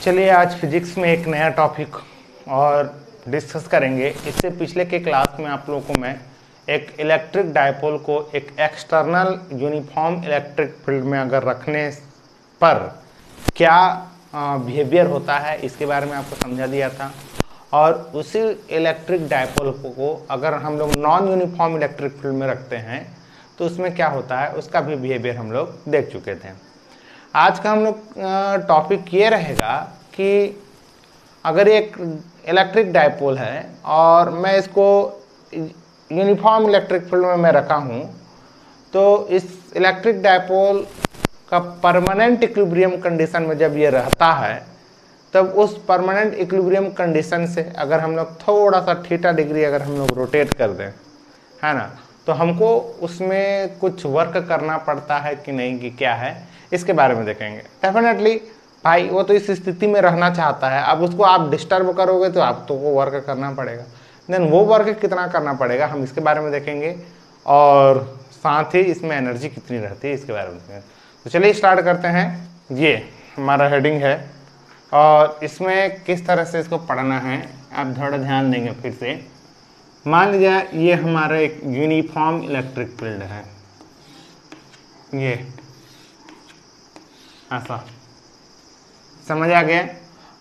चलिए आज फिजिक्स में एक नया टॉपिक और डिस्कस करेंगे। इससे पिछले के क्लास में आप लोगों को मैं एक इलेक्ट्रिक डायपोल को एक एक्सटर्नल यूनिफॉर्म इलेक्ट्रिक फील्ड में अगर रखने पर क्या बिहेवियर होता है इसके बारे में आपको समझा दिया था। और उसी इलेक्ट्रिक डायपोल को अगर हम लोग नॉन यूनिफॉर्म इलेक्ट्रिक फील्ड में रखते हैं तो उसमें क्या होता है उसका भी बिहेवियर हम लोग देख चुके थे। आज का हम लोग टॉपिक ये रहेगा कि अगर एक इलेक्ट्रिक डायपोल है और मैं इसको यूनिफॉर्म इलेक्ट्रिक फील्ड में मैं रखा हूँ तो इस इलेक्ट्रिक डायपोल का परमानेंट इक्विलिब्रियम कंडीशन में जब ये रहता है तब उस परमानेंट इक्विलिब्रियम कंडीशन से अगर हम लोग थोड़ा सा थीटा डिग्री अगर हम लोग रोटेट कर दें, है ना, तो हमको उसमें कुछ वर्क करना पड़ता है कि नहीं, कि क्या है इसके बारे में देखेंगे। डेफिनेटली भाई वो तो इस स्थिति में रहना चाहता है, अब उसको आप डिस्टर्ब करोगे तो आपको वो वर्क करना पड़ेगा। देन वो वर्क कितना करना पड़ेगा हम इसके बारे में देखेंगे और साथ ही इसमें एनर्जी कितनी रहती है इसके बारे में देखेंगे। तो चलिए स्टार्ट करते हैं। ये हमारा हेडिंग है और इसमें किस तरह से इसको पढ़ना है आप थोड़ा ध्यान देंगे। फिर से मान लीजिए ये हमारा एक यूनिफॉर्म इलेक्ट्रिक फील्ड है, ये ऐसा समझ आ गया।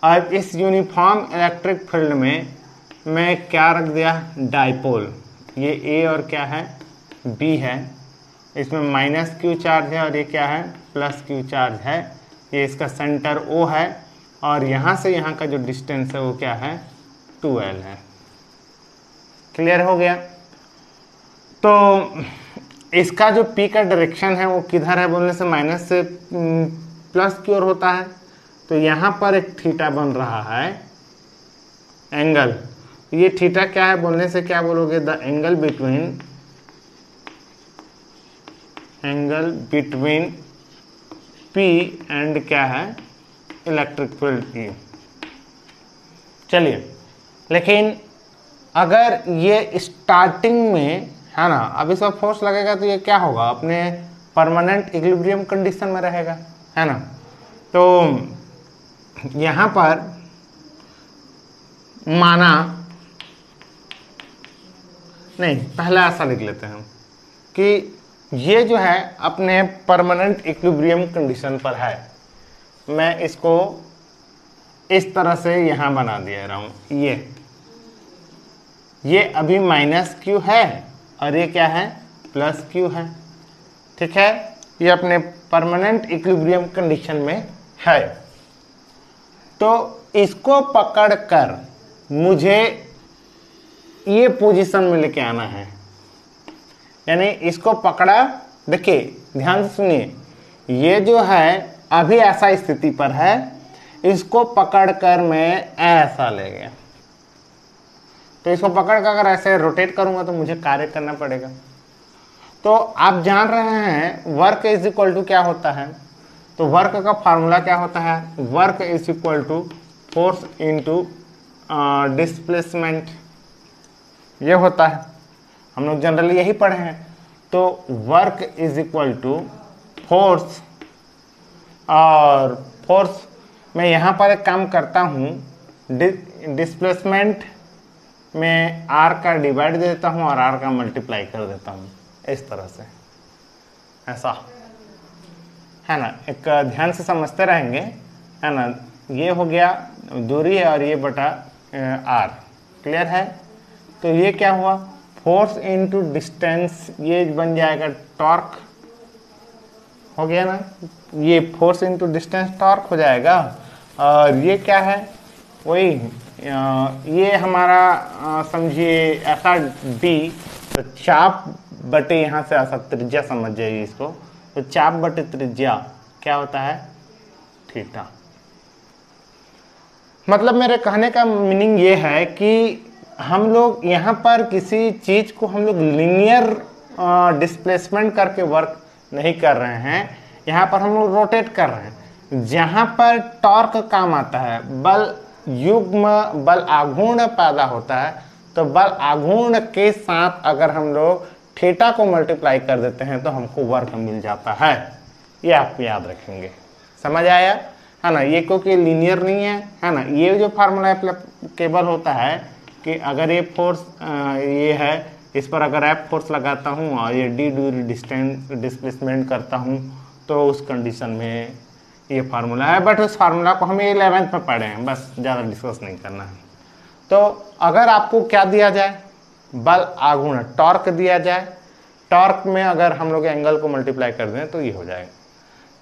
अब इस यूनिफॉर्म इलेक्ट्रिक फील्ड में मैं क्या रख दिया, डायपोल। ये ए और क्या है, बी है। इसमें माइनस क्यू चार्ज है और ये क्या है, प्लस क्यू चार्ज है। ये इसका सेंटर ओ है और यहाँ से यहाँ का जो डिस्टेंस है वो क्या है, 2L है। क्लियर हो गया। तो इसका जो पी का डायरेक्शन है वो किधर है बोलने से माइनस से प्लस की ओर होता है। तो यहाँ पर एक थीटा बन रहा है एंगल। ये थीटा क्या है बोलने से क्या बोलोगे, the angle between P and क्या है, इलेक्ट्रिक फील्ड की। चलिए, लेकिन अगर ये स्टार्टिंग में है ना, अब इसका फोर्स लगेगा तो ये क्या होगा, अपने परमानेंट इक्विलिब्रियम कंडीशन में रहेगा, है ना। तो यहाँ पर माना नहीं, पहला ऐसा लिख लेते हैं कि ये जो है अपने परमानेंट इक्विलिब्रियम कंडीशन पर है। मैं इसको इस तरह से यहाँ बना दिया रहा हूँ। ये अभी माइनस क्यू है और ये क्या है, प्लस क्यू है। ठीक है, ये अपने परमानेंट इक्विलिब्रियम कंडीशन में है। तो इसको पकड़कर मुझे ये पोजीशन में लेके आना है, यानी इसको पकड़ा। देखिए ध्यान से सुनिए, ये जो है अभी ऐसा स्थिति पर है, इसको पकड़कर मैं ऐसा ले गया। तो इसको पकड़ कर अगर ऐसे रोटेट करूंगा तो मुझे कार्य करना पड़ेगा। तो आप जान रहे हैं वर्क इज इक्वल टू क्या होता है, तो वर्क का फार्मूला क्या होता है, work is equal to force into displacement, ये होता है। हम लोग जनरली यही पढ़े हैं। तो work is equal to force, और फोर्स मैं यहाँ पर एक काम करता हूँ, डिस्प्लेसमेंट में आर का डिवाइड दे देता हूँ और आर का मल्टीप्लाई कर देता हूँ, इस तरह से, ऐसा, है ना। एक ध्यान से समझते रहेंगे, है ना। ये हो गया दूरी है और ये बटा आर, क्लियर है। तो ये क्या हुआ, फोर्स इनटू डिस्टेंस, ये बन जाएगा टॉर्क, हो गया ना। ये फोर्स इनटू डिस्टेंस टॉर्क हो जाएगा। और ये क्या है, वही ये हमारा समझिए ऐसा डी, तो चाप बटे यहाँ से ऐसा त्रिज्या समझ जाइए इसको। तो चाप बटे त्रिज्या क्या होता है, थीटा। मतलब मेरे कहने का मीनिंग ये है कि हम लोग यहाँ पर किसी चीज को हम लोग लीनियर डिस्प्लेसमेंट करके वर्क नहीं कर रहे हैं, यहाँ पर हम लोग रोटेट कर रहे हैं। जहाँ पर टॉर्क काम आता है, बल युग्म बल आघूर्ण पैदा होता है, तो बल आघूर्ण के साथ अगर हम लोग थीटा को मल्टीप्लाई कर देते हैं तो हमको वर्क मिल जाता है। ये आप याद रखेंगे, समझ आया। है ना, ये क्योंकि लीनियर नहीं है ना। ये जो फार्मूला एप्लीकेबल होता है कि अगर ये फोर्स ये है, इस पर अगर एफ फोर्स लगाता हूँ और ये डी ड्यूरी डिस्टेंस डिस्प्लेसमेंट करता हूँ तो उस कंडीशन में ये फार्मूला है। बट उस फार्मूला को हम 11th में पढ़े हैं, बस ज़्यादा डिस्कस नहीं करना है। तो अगर आपको क्या दिया जाए, बल आघूर्ण टॉर्क दिया जाए, टॉर्क में अगर हम लोग एंगल को मल्टीप्लाई कर दें तो ये हो जाएगा।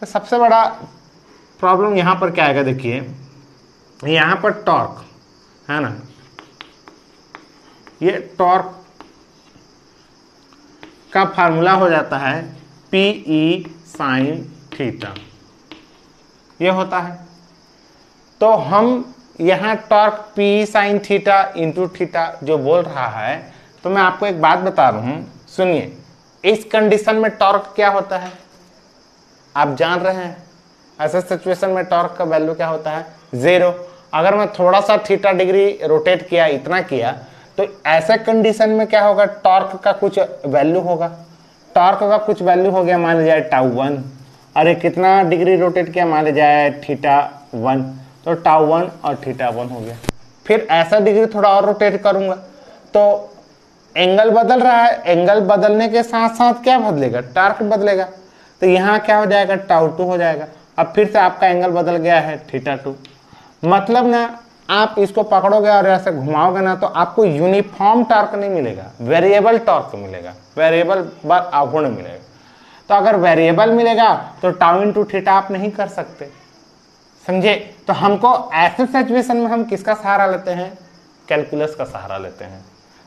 तो सबसे बड़ा प्रॉब्लम यहाँ पर क्या आएगा, देखिए यहाँ पर टॉर्क है ना, ये टॉर्क का फार्मूला हो जाता है PE साइन थीटा, ये होता है। तो हम यहाँ torque PE sine theta into theta जो बोल रहा है, तो मैं आपको एक बात बता रहा हूँ, सुनिए। इस कंडीशन में टॉर्क क्या होता है आप जान रहे हैं। ऐसे सिचुएशन में टॉर्क का वैल्यू क्या होता है, 0। अगर मैं थोड़ा सा थीटा डिग्री रोटेट किया, इतना किया, तो ऐसे कंडीशन में क्या होगा, टॉर्क का कुछ वैल्यू होगा। टॉर्क का कुछ वैल्यू हो गया, मान लिया जाए τ1। अरे कितना डिग्री रोटेट किया, मान लिया जाए θ1, तो τ1 और θ1 हो गया। फिर ऐसा डिग्री थोड़ा और रोटेट करूंगा तो एंगल बदल रहा है, एंगल बदलने के साथ साथ क्या बदलेगा, टॉर्क बदलेगा। तो यहाँ क्या हो जाएगा, τ2 हो जाएगा। अब फिर से आपका एंगल बदल गया है θ2। मतलब ना आप इसको पकड़ोगे और ऐसे घुमाओगे ना तो आपको यूनिफॉर्म टॉर्क नहीं मिलेगा, वेरिएबल टॉर्क मिलेगा, वेरिएबल बल आघूर्ण मिलेगा। तो अगर वेरिएबल मिलेगा तो टाउ इंटू थीटा आप नहीं कर सकते, समझे। तो हमको ऐसे सिचुएशन में हम किसका सहारा लेते हैं, कैलकुलस का सहारा लेते हैं।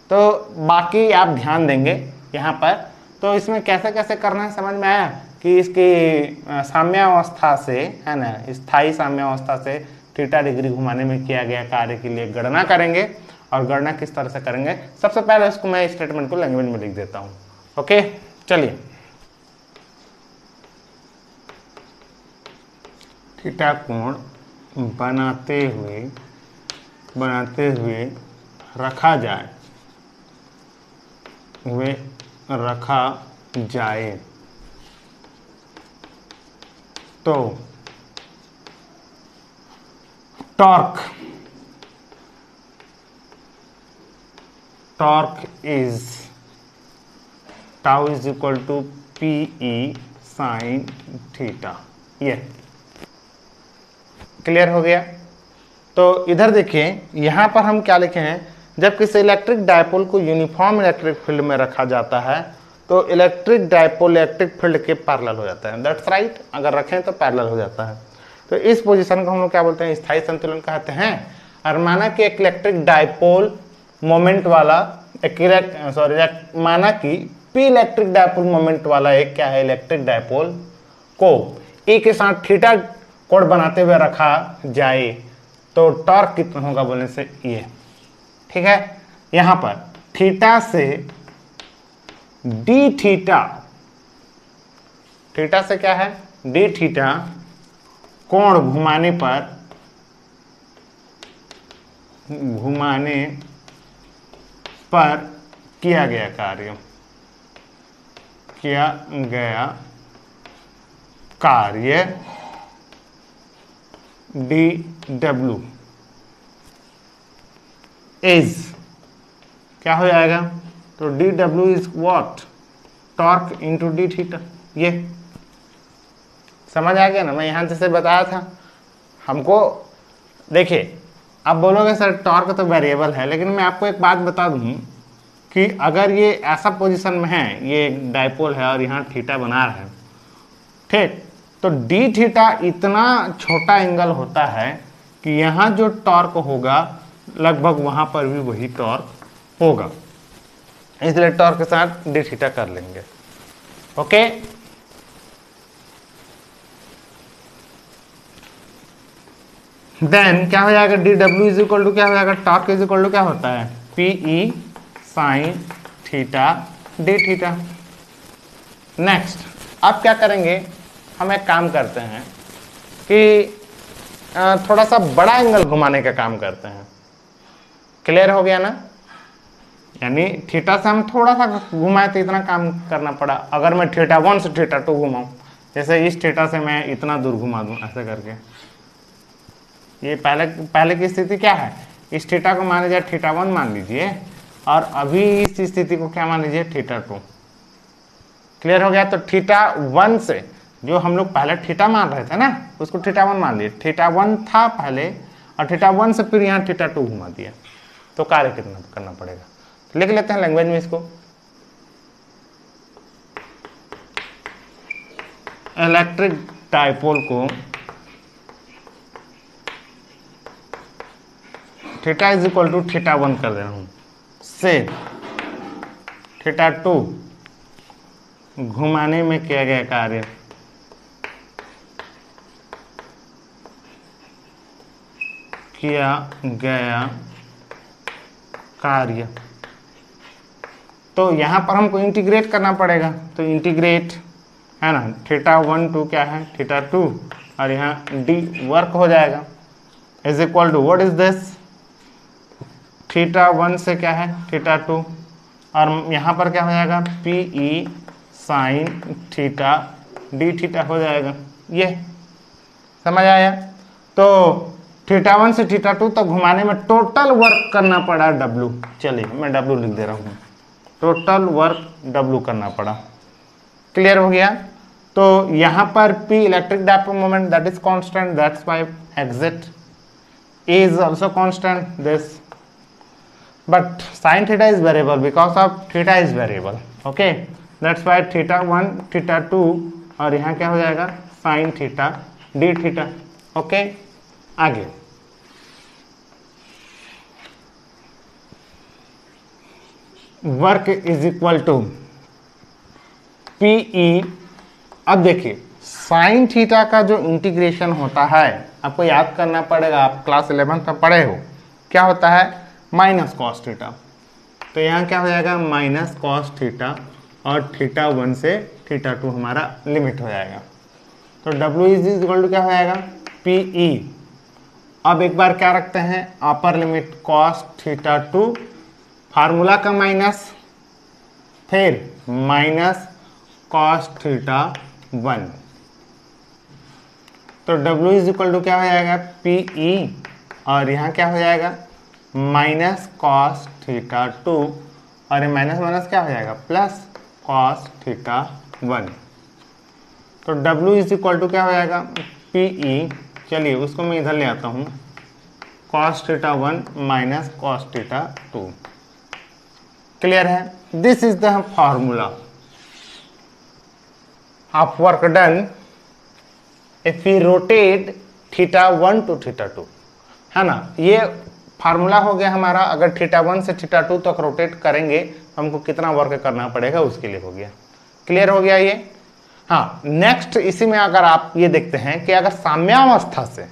तो बाकी आप ध्यान देंगे यहाँ पर। तो इसमें कैसे कैसे करना है समझ में आया कि इसकी साम्यावस्था से, है ना, स्थायी साम्यावस्था से थीटा डिग्री घुमाने में किया गया कार्य के लिए गणना करेंगे। और गणना किस तरह से करेंगे, सबसे पहले इसको मैं स्टेटमेंट को लैंग्वेज में लिख देता हूँ। ओके, चलिए। थीटा कोण बनाते हुए रखा जाए तो torque is tau is equal to PE sine theta. ये क्लियर हो गया। तो इधर देखिए यहां पर हम क्या लिखे हैं, जब किसी इलेक्ट्रिक डायपोल को यूनिफॉर्म इलेक्ट्रिक फील्ड में रखा जाता है तो इलेक्ट्रिक डायपोल इलेक्ट्रिक फील्ड के पैरेलल हो जाता है। दैट्स राइट, अगर रखें तो पैरेलल हो जाता है। तो इस पोजीशन को हम लोग क्या बोलते हैं, स्थायी संतुलन कहते हैं। और माना कि एक इलेक्ट्रिक डायपोल मोमेंट वाला माना कि P इलेक्ट्रिक डायपोल मोमेंट वाला एक क्या है, इलेक्ट्रिक डायपोल को E के साथ थीटा कोण बनाते हुए रखा जाए तो टॉर्क कितना होगा बोलने से ये, ठीक है। यहां पर थीटा से डी थीटा से क्या है, डी थीटा कोण घुमाने पर किया गया कार्य dw इज क्या हो जाएगा, तो dw is what, torque into D theta. ये समझ आ गया ना, मैं यहां जैसे बताया था हमको। देखिए आप बोलोगे सर टॉर्क तो वेरिएबल है, लेकिन मैं आपको एक बात बता दूं कि अगर ये ऐसा पोजीशन में है, ये डायपोल है और यहाँ थीटा बना रहा है, ठीक, तो डी थीटा इतना छोटा एंगल होता है कि यहाँ जो टॉर्क होगा लगभग वहां पर भी वही टॉर्क होगा, इसलिए टॉर्क के साथ डी थीटा कर लेंगे। ओके, देन क्या हो जाएगा, D W is equal to क्या हो जाएगा, टॉर्क इज इक्वल टू क्या होता है, PE sine theta D theta. Next अब क्या करेंगे, हम एक काम करते हैं कि थोड़ा सा बड़ा एंगल घुमाने का काम करते हैं। क्लियर हो गया ना, यानी थीटा से हम थोड़ा सा घुमाए तो इतना काम करना पड़ा। अगर मैं θ1 से θ2 घुमाऊं, जैसे इस थीटा से मैं इतना दूर घुमा दूं ऐसे करके, ये पहले की स्थिति क्या है, इस थीटा को मान लीजिए थीटा 1 मान लीजिए, और अभी इस स्थिति को क्या मान लीजिए थीटा 2। क्लियर हो गया। तो थीटा 1 से जो हम लोग पहले थीटा मान रहे थे ना, उसको थीटा 1 मान लिए। थीटा 1 था पहले, और थीटा 1 से फिर यहाँ थीटा 2 घुमा दिया, तो कार्य कितना करना पड़ेगा। तो लिख लेते हैं लैंग्वेज में इसको। इलेक्ट्रिक डाइपोल को theta is equal to theta 1 कर दे रहा हूं, से थीटा 2 घुमाने में किया गया कार्य तो यहां पर हमको इंटीग्रेट करना पड़ेगा। तो इंटीग्रेट है ना, थीटा 1 टू क्या है थीटा 2, और यहाँ डी वर्क हो जाएगा, is equal to what is this, theta 1 से क्या है थीटा 2, और यहाँ पर क्या हो जाएगा P E sine theta D theta हो जाएगा। ये समझ आया। तो थीटा 1 से थीटा 2 तक घुमाने में टोटल वर्क करना पड़ा W। चलिए मैं W लिख दे रहा हूँ, टोटल वर्क W करना पड़ा। क्लियर हो गया। तो यहाँ पर P electric dipole moment that is constant, that's why exit is also constant this, but sin theta is variable because of theta is variable, okay, that's why theta 1 theta 2, और यहाँ क्या हो जाएगा sin theta d theta, okay। आगे work is equal to PE. अब देखिए sine theta का जो इंटीग्रेशन होता है आपको याद करना पड़ेगा, आप क्लास 11 में पढ़े हो, क्या होता है माइनस कॉस थीटा। तो यहाँ क्या हो जाएगा माइनस कॉस थीटा, और थीटा 1 से थीटा 2 हमारा लिमिट हो जाएगा। तो W इज इक्वल टू क्या हो जाएगा पीई। अब एक बार क्या रखते हैं upper limit cos theta 2, formula का माइनस, फिर माइनस कॉस थीटा 1। तो W इज इक्वल टू क्या हो जाएगा पीई, और यहाँ क्या हो जाएगा माइनस कॉस थीटा 2, और ये माइनस माइनस क्या हो जाएगा प्लस कॉस थीटा 1। तो W इज इक्वल टू क्या हो जाएगा पीई। चलिए उसको मैं इधर ले आता हूँ, cos theta 1 minus cos theta 2। Clear है। This is the formula of work done if we rotate theta 1 to theta 2, है ना। ये फार्मूला हो गया हमारा, अगर थीटा 1 से थीटा 2 तक रोटेट करेंगे तो हमको कितना वर्क करना पड़ेगा उसके लिए हो गया। क्लियर हो गया ये। हाँ, नेक्स्ट इसी में अगर आप ये देखते हैं कि अगर साम्यावस्था से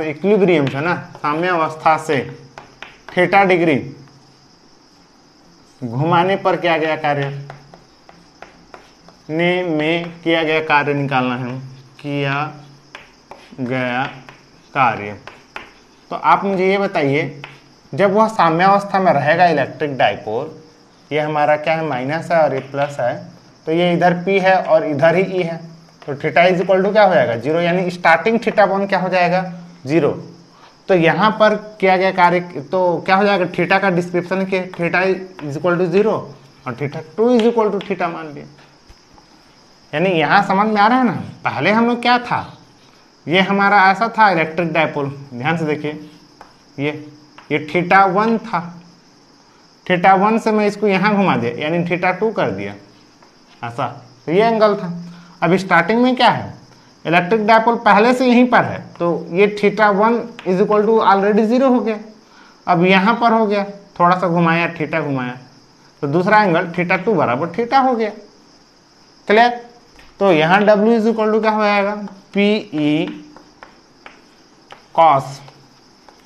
इक्विलिब्रियम से ना, साम्यावस्था से थीटा डिग्री घुमाने पर किया गया कार्य निकालना है, किया गया कार्य। तो आप मुझे ये बताइए, जब वह साम्यावस्था में रहेगा इलेक्ट्रिक डाइपोल, ये हमारा क्या है माइनस है और ये प्लस है, तो ये इधर P है और इधर ही E है, तो थीटा इज इक्वल टू क्या हो जाएगा 0, यानी स्टार्टिंग थीटा 1 क्या हो जाएगा 0। तो यहाँ पर किया गया कार्य तो क्या हो जाएगा थीटा का डिस्क्रिप्शन के थीटा इज इक्वल टू 0 और theta 2 is equal to theta मान लिया। यानी यहाँ समझ में आ रहा है ना। पहले हम लोग क्या था, ये हमारा ऐसा था इलेक्ट्रिक डाइपोल, ध्यान से देखिए, ये थीटा 1 था, थीटा 1 से मैं इसको यहाँ घुमा दिया यानी थीटा 2 कर दिया ऐसा, तो ये एंगल था। अब स्टार्टिंग में क्या है इलेक्ट्रिक डाइपोल पहले से यहीं पर है, तो ये theta 1 is equal to already 0 हो गया। अब यहाँ पर हो गया, थोड़ा सा घुमाया थीटा घुमाया, तो दूसरा एंगल थीटा 2 बराबर थीटा हो गया। क्लियर। तो यहाँ W इज इक्वल टू क्या हो जाएगा PE cos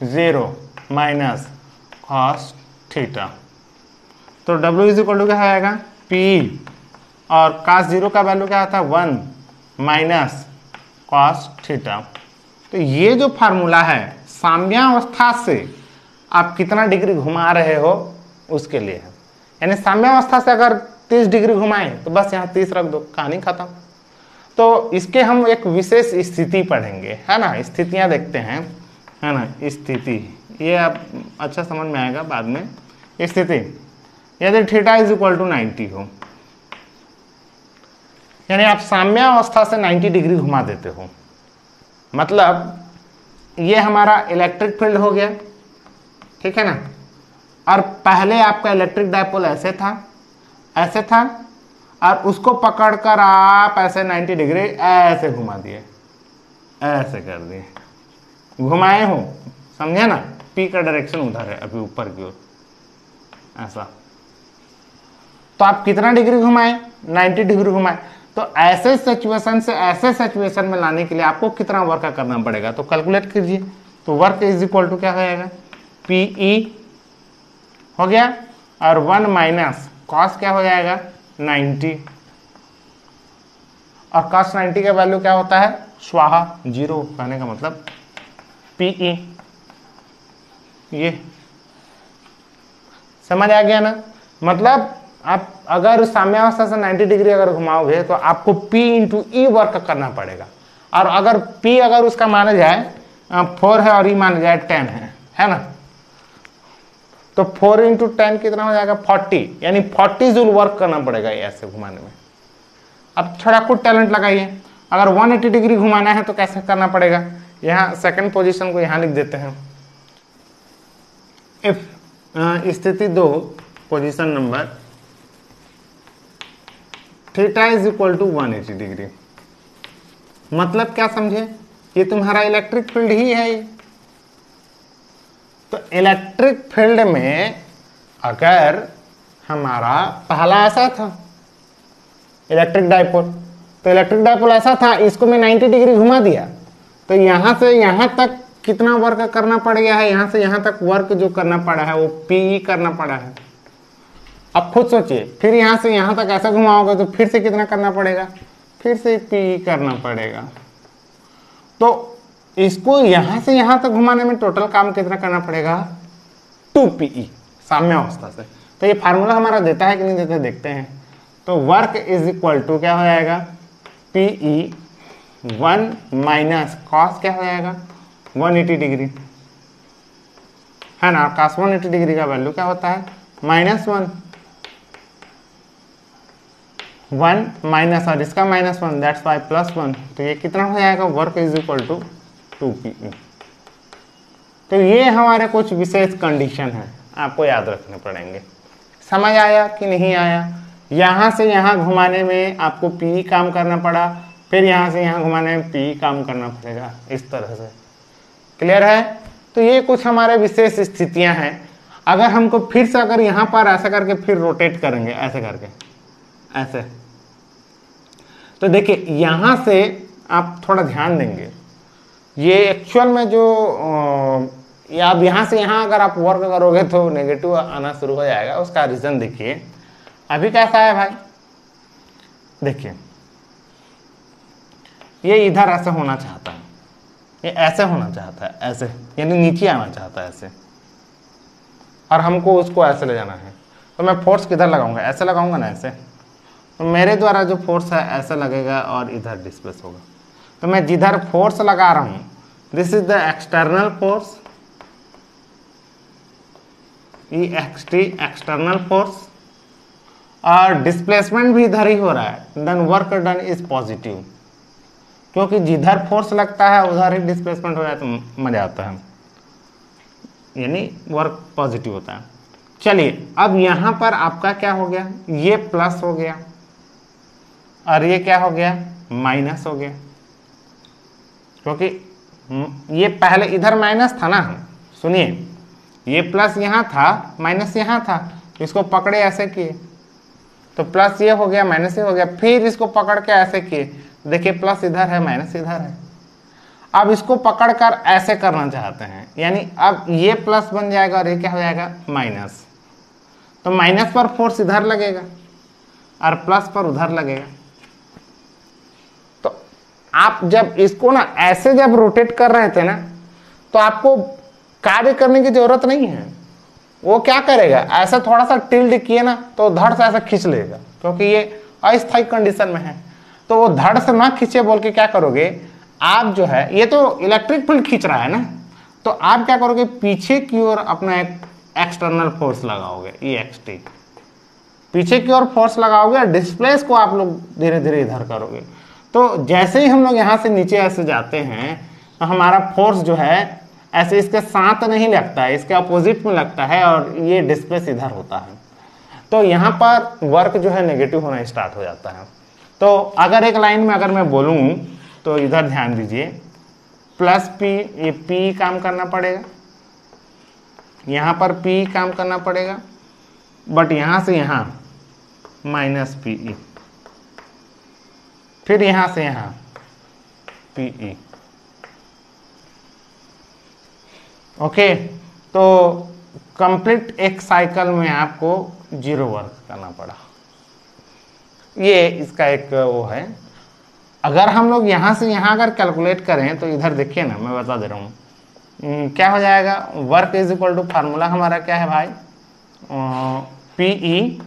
0 minus cos theta. तो W इज इक्वल टू क्या हो जाएगा PE, और cos 0 का वैल्यू क्या आता है 1 माइनस cos थीटा। तो ये जो फार्मूला है साम्यावस्था से आप कितना डिग्री घुमा रहे हो उसके लिए है। यानी साम्यावस्था से अगर 30 डिग्री घुमाएं तो बस यहाँ 30 रख दो, कहानी खत्म। तो इसके हम एक विशेष स्थिति पढ़ेंगे, है ना, स्थितियां देखते हैं, है ना, स्थिति, ये आप अच्छा समझ में आएगा बाद में। स्थिति यदि थीटा इज इक्वल टू 90 हो, यानी आप साम्यावस्था से 90 डिग्री घुमा देते हो, मतलब ये हमारा इलेक्ट्रिक फील्ड हो गया, ठीक है ना, और पहले आपका इलेक्ट्रिक डायपोल ऐसे था और उसको पकड़कर आप ऐसे 90 डिग्री ऐसे घुमा दिए, ऐसे कर दिए, घुमाए हो, समझे ना, पी का डायरेक्शन उधर है अभी ऊपर की ओर, ऐसा। तो आप कितना डिग्री घुमाए, 90 डिग्री घुमाए। तो ऐसे सिचुएशन से ऐसे सिचुएशन में लाने के लिए आपको कितना वर्क करना पड़ेगा, तो कैलकुलेट कीजिए। तो वर्क इज इक्वल टू क्या हो जाएगा, पीई हो गया और 1 माइनस कॉस क्या हो जाएगा 90, और कॉस 90 का वैल्यू क्या होता है, स्वाहा 0, कहने का मतलब पीई। ये समझ आ गया ना, मतलब आप अगर साम्यावस्था से 90 डिग्री अगर घुमाओगे तो आपको P इंटू ई वर्क करना पड़ेगा, और अगर P अगर उसका माना जाए 4 है और E माना जाए 10 है ना, तो 4 इंटू 10 कितना हो जाएगा 40, यानी 40 जूल वर्क करना पड़ेगा ऐसे घुमाने में। अब थोड़ा कुछ टैलेंट लगाइए, अगर 180 डिग्री घुमाना है तो कैसे करना पड़ेगा, यहाँ सेकंड पोजीशन को यहाँ लिख देते हैं, इफ स्थिति 2 position number theta is equal to 180 degree, मतलब क्या समझे, ये तुम्हारा इलेक्ट्रिक फील्ड ही है ये। तो इलेक्ट्रिक फील्ड में अगर हमारा पहला ऐसा था इलेक्ट्रिक डायपोल, तो इलेक्ट्रिक डायपोल ऐसा था, इसको मैं 90 डिग्री घुमा दिया, तो यहां से यहां तक कितना वर्क करना पड़ गया है, यहां से यहां तक वर्क जो करना पड़ा है वो पी करना पड़ा है। अब खुद सोचिए, फिर यहां से यहां तक ऐसा घुमाओगे तो फिर से कितना करना पड़ेगा, फिर से पी करना पड़ेगा। तो इसको यहां से यहां तक घुमाने में टोटल काम कितना करना पड़ेगा, 2PE साम्यावस्था से। तो ये फार्मूला हमारा देता है कि नहीं देता, देखते हैं। तो वर्क इज इक्वल टू क्या हो जाएगा, PE 1 माइनस कॉस क्या हो जाएगा 180 डिग्री, है ना, कॉस 180 डिग्री का वैल्यू क्या होता है -1 माइनस और इसका -1, दैट्स वाई +1, तो ये कितना हो जाएगा, work is equal to 2PE। तो ये हमारे कुछ विशेष कंडीशन है, आपको याद रखने पड़ेंगे। समझ आया कि नहीं आया, यहाँ से यहाँ घुमाने में आपको PE काम करना पड़ा, फिर यहाँ से यहाँ घुमाने में PE काम करना पड़ेगा, इस तरह से। क्लियर है, तो ये कुछ हमारे विशेष स्थितियां हैं। अगर हमको फिर से अगर यहाँ पर ऐसा करके फिर रोटेट करेंगे, ऐसे करके ऐसे, तो देखिए यहाँ से आप थोड़ा ध्यान देंगे, ये एक्चुअल में जो अब यहाँ से यहाँ अगर आप वर्क करोगे तो नेगेटिव आना शुरू हो जाएगा। उसका रीजन देखिए, अभी कैसा है भाई, देखिए ये इधर ऐसे होना चाहता है, ये ऐसे होना चाहता है, ऐसे, यानी नीचे आना चाहता है ऐसे, और हमको उसको ऐसे ले जाना है। तो मैं फोर्स किधर लगाऊंगा, ऐसे लगाऊंगा ना, ऐसे, तो मेरे द्वारा जो फोर्स है ऐसे लगेगा और इधर डिस्प्लेस होगा। तो मैं जिधर फोर्स लगा रहा हूं, this is the external force, external force, और डिस्प्लेसमेंट भी इधर ही हो रहा है, then work done is positive, क्योंकि जिधर फोर्स लगता है उधर ही डिस्प्लेसमेंट हो जाए तो मजा आता है, यानी वर्क पॉजिटिव होता है। चलिए अब यहां पर आपका क्या हो गया, ये प्लस हो गया और ये क्या हो गया, माइनस हो गया, क्योंकि ये पहले इधर माइनस था ना, सुनिए ये प्लस यहां था, माइनस यहां था, इसको पकड़े ऐसे किए तो प्लस ये हो गया, माइनस ये हो गया, फिर इसको पकड़ के ऐसे किए, देखिए प्लस इधर है, माइनस इधर है। अब इसको पकड़कर ऐसे करना चाहते हैं, यानी अब ये प्लस बन जाएगा और ये क्या हो जाएगा माइनस, तो माइनस पर फोर्स इधर लगेगा और प्लस पर उधर लगेगा। तो आप जब इसको ना ऐसे जब रोटेट कर रहे थे ना, तो आपको कार्य करने की जरूरत नहीं है, वो क्या करेगा, ऐसा थोड़ा सा टिल्ड किए ना तो धड़ से ऐसा खींच लेगा, क्योंकि ये अस्थायी कंडीशन में है। तो वो धड़ से ना खींचे बोल के क्या करोगे आप, जो है ये तो इलेक्ट्रिक फील्ड खींच रहा है ना, तो आप क्या करोगे पीछे की ओर अपना एक एक्सटर्नल फोर्स लगाओगे, EXT पीछे की ओर फोर्स लगाओगे और डिस्प्लेस को आप लोग धीरे धीरे इधर करोगे। तो जैसे ही हम लोग यहाँ से नीचे ऐसे जाते हैं तो हमारा फोर्स जो है ऐसे इसके साथ नहीं लगता है, इसके अपोजिट में लगता है और ये डिस्प्लेस इधर होता है। तो यहाँ पर वर्क जो है नेगेटिव होना स्टार्ट हो जाता है। तो अगर एक लाइन में अगर मैं बोलूँ तो इधर ध्यान दीजिए, प्लस P, ये P काम करना पड़ेगा, यहाँ पर P काम करना पड़ेगा, बट यहाँ से यहाँ माइनस PE, फिर यहाँ से यहाँ PE। ओके, तो कंप्लीट एक साइकिल में आपको 0 वर्क करना पड़ा। ये इसका एक वो है। अगर हम लोग यहाँ से यहाँ अगर कैलकुलेट करें तो इधर देखिए ना, मैं बता दे रहा हूँ क्या हो जाएगा। Work is equal to formula हमारा क्या है भाई, PE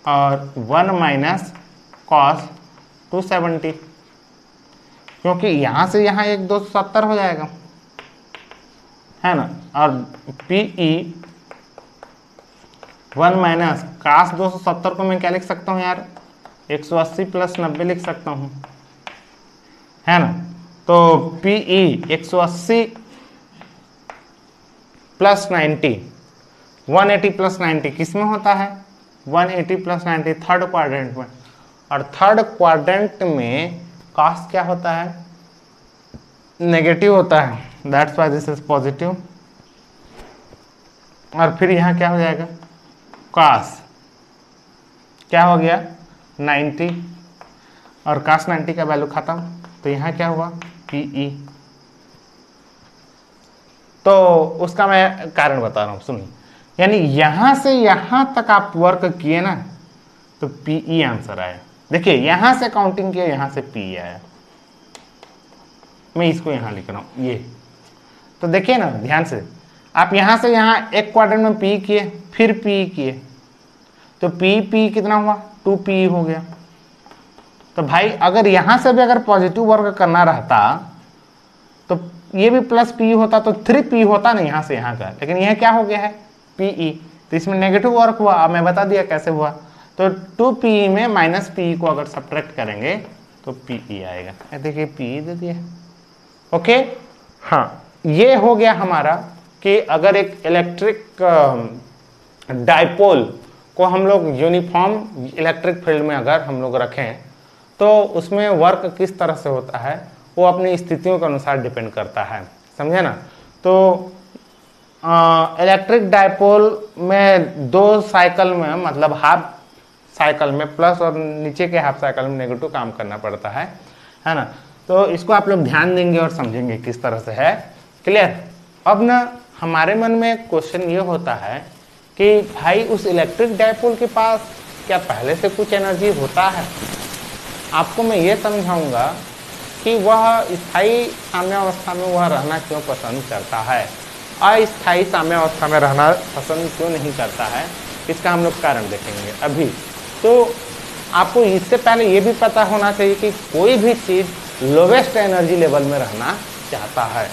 और 1 माइनस कॉस 270, क्योंकि यहाँ से यहाँ एक 270 हो जाएगा है ना, और PE 1 माइनस कास 270 को मैं क्या लिख सकता हूँ यार, 180 प्लस 90 लिख सकता हूँ है ना। तो PE 180 प्लस 90, 180 प्लस 90 किस में होता है, 180 प्लस 90 थर्ड क्वाड्रेंट में, और थर्ड क्वाड्रेंट में कास क्या होता है, नेगेटिव होता है, that's why this is positive. और फिर यहाँ क्या हो जाएगा, कास क्या हो गया 90, और कास 90 का वैल्यू खत्म, तो यहाँ क्या हुआ PE। तो उसका मैं कारण बता रहा हूँ सुनिए, यानी यहां से यहां तक आप वर्क किए ना तो PE आंसर आया। देखिए यहां से काउंटिंग किया, यहां से PE आया, मैं इसको यहां लिख रहा हूं ये। तो देखिए ना ध्यान से, आप यहां से यहां एक क्वाड्रेंट में PE किए, फिर PE किए, तो PE कितना हुआ 2PE हो गया। तो भाई अगर यहां से भी अगर पॉजिटिव वर्क करना रहता तो ये भी प्लस PE होता, तो 3PE होता ना यहाँ से यहाँ का, लेकिन यह क्या हो गया है PE, तो इसमें नेगेटिव वर्क हुआ। अब मैं बता दिया कैसे हुआ, तो 2PE में माइनस PE को अगर सब्ट्रैक्ट करेंगे तो PE आएगा। देखिए PE दे दिया। ओके हाँ, ये हो गया हमारा कि अगर एक इलेक्ट्रिक डाइपोल को हम लोग यूनिफॉर्म इलेक्ट्रिक फील्ड में अगर हम लोग रखें तो उसमें वर्क किस तरह से होता है वो अपनी स्थितियों के अनुसार डिपेंड करता है, समझे ना। तो इलेक्ट्रिक डाइपोल में 2 साइकिल में, मतलब हाफ साइकिल में प्लस और नीचे के हाफ साइकिल में नेगेटिव काम करना पड़ता है ना। तो इसको आप लोग ध्यान देंगे और समझेंगे किस तरह से है, क्लियर। अब ना हमारे मन में क्वेश्चन ये होता है कि भाई उस इलेक्ट्रिक डाइपोल के पास क्या पहले से कुछ एनर्जी होता है। आपको मैं ये समझाऊंगा कि वह स्थायी साम्यावस्था में वह रहना क्यों पसंद करता है, अस्थायी साम्यावस्था में रहना पसंद क्यों नहीं करता है, इसका हम लोग कारण देखेंगे अभी। तो आपको इससे पहले ये भी पता होना चाहिए कि कोई भी चीज़ लोवेस्ट एनर्जी लेवल में रहना चाहता है,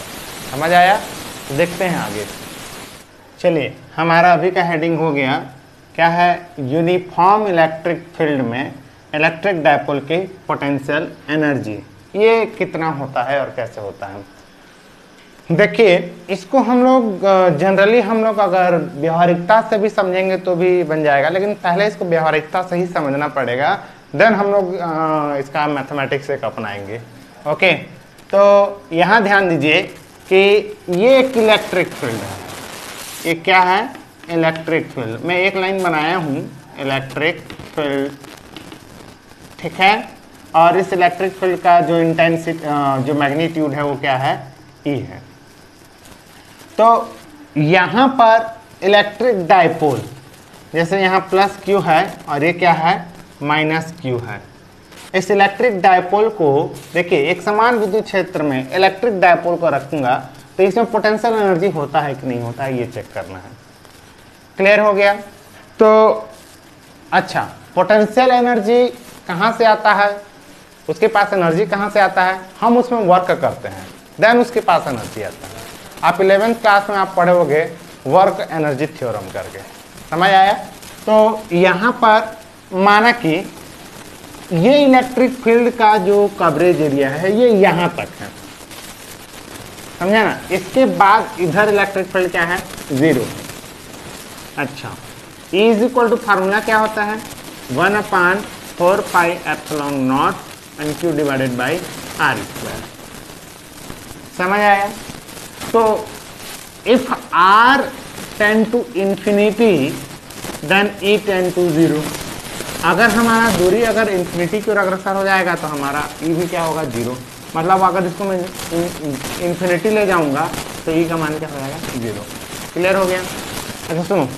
समझ आया। तो देखते हैं आगे। चलिए हमारा अभी का हेडिंग हो गया क्या है, यूनिफॉर्म इलेक्ट्रिक फील्ड में इलेक्ट्रिक डाइपोल की पोटेंशियल एनर्जी, ये कितना होता है और कैसे होता है। देखिए इसको हम लोग जनरली हम लोग अगर व्यवहारिकता से भी समझेंगे तो भी बन जाएगा, लेकिन पहले इसको व्यवहारिकता से ही समझना पड़ेगा, देन हम लोग इसका मैथमेटिक्स एक अपनाएंगे। ओके, तो यहाँ ध्यान दीजिए कि ये एक इलेक्ट्रिक फील्ड है, ये क्या है इलेक्ट्रिक फील्ड। मैं एक लाइन बनाया हूँ इलेक्ट्रिक फील्ड, ठीक है। और इस इलेक्ट्रिक फील्ड का जो इंटेंसिटी जो मैग्नीट्यूड है वो क्या है E है। तो यहाँ पर इलेक्ट्रिक डाइपोल, जैसे यहाँ प्लस Q है और ये क्या है माइनस Q है। इस इलेक्ट्रिक डाइपोल को देखिए एक समान विद्युत क्षेत्र में इलेक्ट्रिक डाइपोल को रखूंगा तो इसमें पोटेंशियल एनर्जी होता है कि नहीं होता है ये चेक करना है, क्लियर हो गया। तो अच्छा पोटेंशियल एनर्जी कहाँ से आता है, उसके पास एनर्जी कहाँ से आता है, हम उसमें वर्क करते हैं, देन उसके पास एनर्जी आता है। आप 11th क्लास में आप पढ़ोगे वर्क एनर्जी थ्योरम करके, समझ आया। तो यहाँ पर माना कि ये इलेक्ट्रिक फील्ड का जो कवरेज एरिया है ये यहाँ तक है, समझा ना। इसके बाद इधर इलेक्ट्रिक फील्ड क्या है, 0। अच्छा, E is equal to formula क्या होता है, 1/4 pi epsilon not N Q divided by R square, समझ आया। तो if R tend to infinity then E tend to 0। अगर हमारा दूरी अगर इंफिनिटी की ओर अग्रसर हो जाएगा तो हमारा E भी क्या होगा, 0। मतलब अगर इसको मैं इंफिनिटी ले जाऊंगा तो E का मान क्या हो जाएगा, 0। क्लियर हो गया। अच्छा सुनो,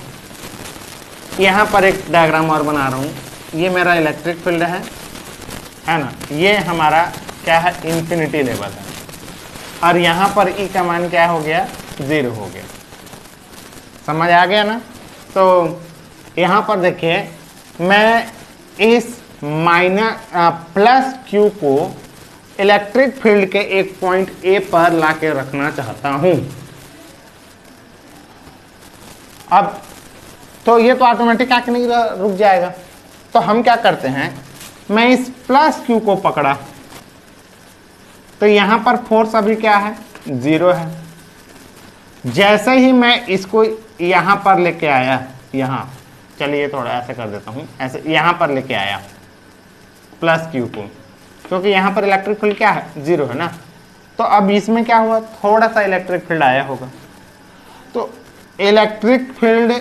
यहाँ पर एक डायग्राम और बना रहा हूँ। ये मेरा इलेक्ट्रिक फील्ड है ना, ये हमारा क्या है, इंफिनिटी लेवल है, और यहाँ पर E का मान क्या हो गया, 0 हो गया। समझ आ गया ना। तो यहाँ पर देखिए, मैं इस प्लस Q को इलेक्ट्रिक फील्ड के एक पॉइंट A पर लाके रखना चाहता हूँ। अब तो ये तो ऑटोमेटिक आके नहीं रुक जाएगा, तो हम क्या करते हैं, मैं इस प्लस Q को पकड़ा तो यहाँ पर फोर्स अभी क्या है, 0 है। जैसे ही मैं इसको यहाँ पर लेके आया, यहाँ चलिए थोड़ा ऐसे कर देता हूँ, ऐसे यहाँ पर लेके आया प्लस Q को, क्योंकि यहाँ पर इलेक्ट्रिक फील्ड क्या है, 0 है ना। तो अब इसमें क्या हुआ, थोड़ा सा इलेक्ट्रिक फील्ड आया होगा, तो electric field